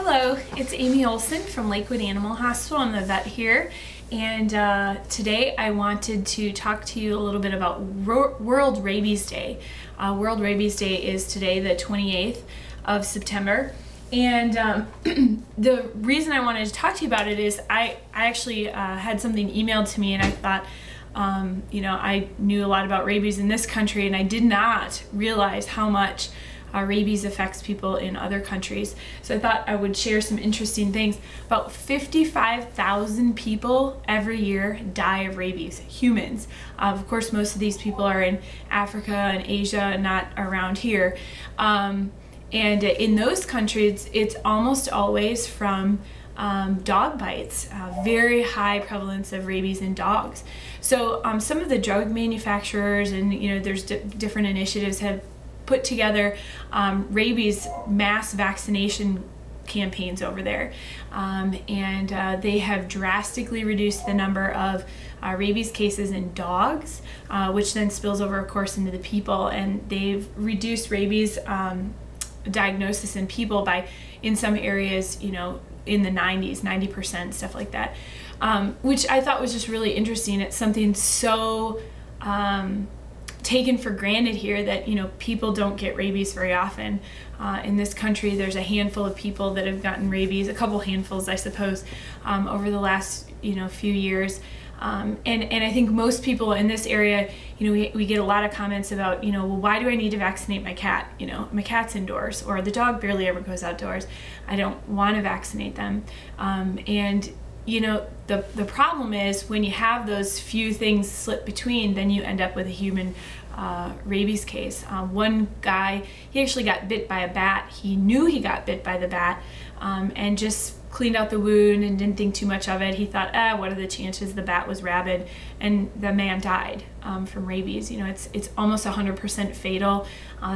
Hello, it's Amy Olson from Lakewood Animal Hospital. I'm the vet here, and today I wanted to talk to you a little bit about World Rabies Day. World Rabies Day is today, the 28th of September, and the reason I wanted to talk to you about it is I actually had something emailed to me, and I thought, I knew a lot about rabies in this country, and I did not realize how much rabies affects people in other countries. So I thought I would share some interesting things. About 55,000 people every year die of rabies, humans. Of course, most of these people are in Africa and Asia, not around here. And in those countries, it's almost always from dog bites, very high prevalence of rabies in dogs. So some of the drug manufacturers and there's different initiatives have put together rabies mass vaccination campaigns over there, and they have drastically reduced the number of rabies cases in dogs, which then spills over, of course, into the people, and they've reduced rabies diagnosis in people by, in some areas, in the 90%, stuff like that, which I thought was just really interesting. It's something so taken for granted here that people don't get rabies very often. In this country, there's a handful of people that have gotten rabies, a couple handfuls, I suppose, over the last few years. And I think most people in this area, we get a lot of comments about, well, why do I need to vaccinate my cat? My cat's indoors, or the dog barely ever goes outdoors. I don't want to vaccinate them. And the problem is when you have those few things slip between, then you end up with a human rabies case. One guy, he actually got bit by a bat. He knew he got bit by the bat, and just cleaned out the wound and didn't think too much of it. He thought, what are the chances? The bat was rabid, and the man died from rabies. It's almost 100% fatal.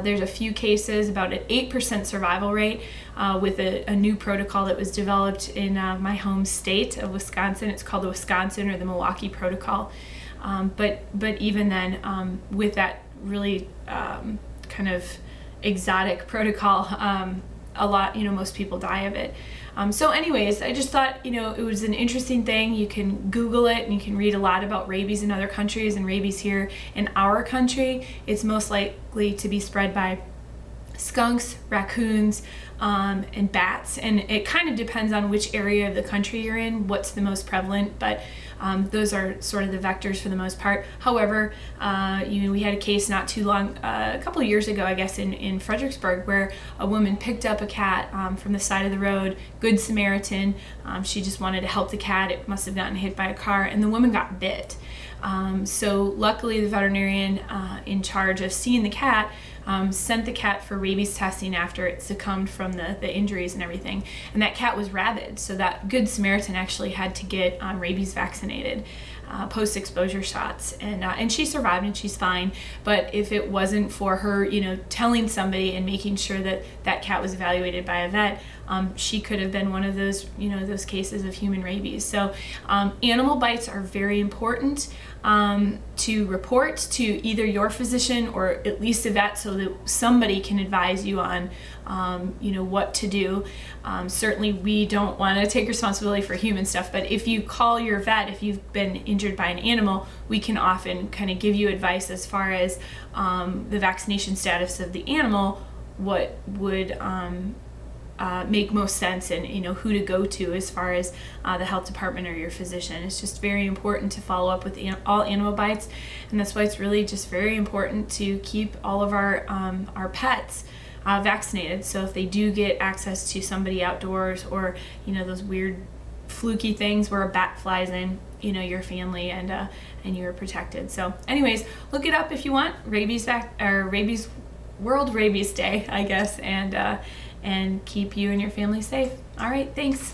There's a few cases, about an 8% survival rate, with a new protocol that was developed in my home state of Wisconsin. It's called the Wisconsin or the Milwaukee protocol. But even then, with that really kind of exotic protocol, a lot, most people die of it. So anyways, I just thought, it was an interesting thing. You can Google it and you can read a lot about rabies in other countries and rabies here in our country. It's most likely to be spread by skunks, raccoons, and bats, and it kind of depends on which area of the country you're in, what's the most prevalent, but those are sort of the vectors for the most part. However, we had a case not too long, a couple of years ago, I guess, in Fredericksburg, where a woman picked up a cat from the side of the road, Good Samaritan. She just wanted to help the cat. It must have gotten hit by a car, and the woman got bit. So luckily the veterinarian in charge of seeing the cat sent the cat for rabies testing after it succumbed from the injuries and everything, and that cat was rabid, so that Good Samaritan actually had to get rabies vaccinated, post-exposure shots, and she survived and she's fine. But if it wasn't for her telling somebody and making sure that that cat was evaluated by a vet, she could have been one of those those cases of human rabies. So animal bites are very important to report to either your physician or at least a vet, so that somebody can advise you on what to do. Certainly we don't want to take responsibility for human stuff, but if you call your vet, if you've been injured by an animal, we can often kind of give you advice as far as the vaccination status of the animal, what would make most sense, and who to go to as far as the health department or your physician. It's just very important to follow up with all animal bites, and that's why it's really just very important to keep all of our pets vaccinated. So if they do get access to somebody outdoors, or those weird fluky things where a bat flies in, your family and you're protected. So anyways, look it up if you want. World Rabies Day, I guess, and keep you and your family safe. All right, thanks.